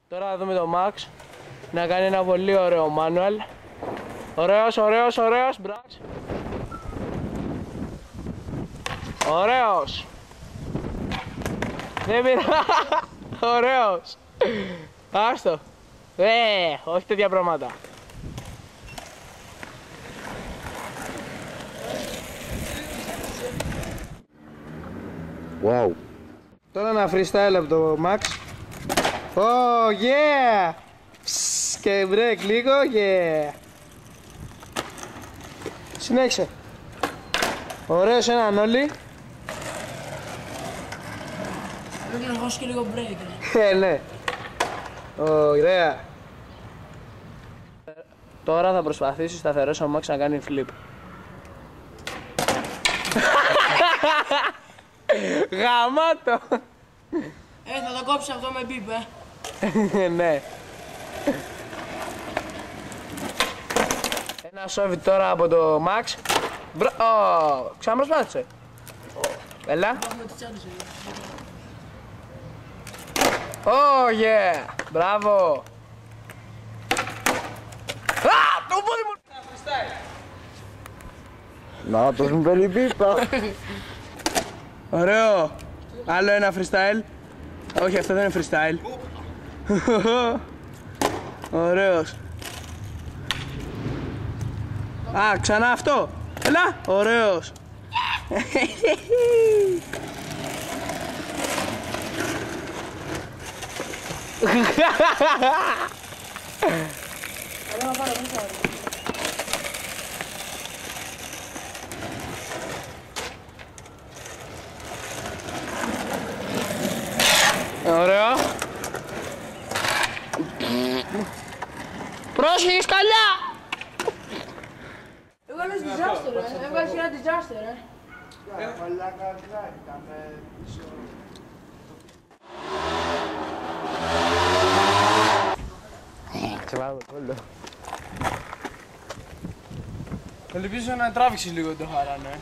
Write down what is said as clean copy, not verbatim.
Τώρα θα δούμε το Max να κάνει ένα πολύ ωραίο manual. Ωραίος, ωραίος, ωραίος, μπράξ. Ωραίος. Δεν πειρά. Ωραίος. Άστο. Όχι τέτοια πράγματα. Wow. Τώρα ένα freestyle από το Max. Oh yeah. Και break λίγο, yeah. Συνέχισε. Ωραίος έναν όλοι. Πρέπει να χώσει και λίγο break. Ναι. Ωραία. Τώρα θα προσπαθήσει σταθερός ο Max να κάνει flip. Γαμάτο. Θα το κόψει αυτό με μπιπ, Ναι. Ένα σόβι τώρα από το Max. Ξαναπροσπάθησε. Έλα. Oh yeah. Μπράβο. Το πόδι μου. Να το μου παίρνει πίπα. Ωραίο. Άλλο ένα freestyle. Όχι, αυτό δεν είναι freestyle. Ωραίος. Ξανά αυτό. Έλα. Ωραίος. Ωραίο. Πρόσεχε σκαλιά. Έβγαλες disaster, έβγαλες ένα disaster, Ελπίζω να τράβηξες λίγο το χαρά, ναι.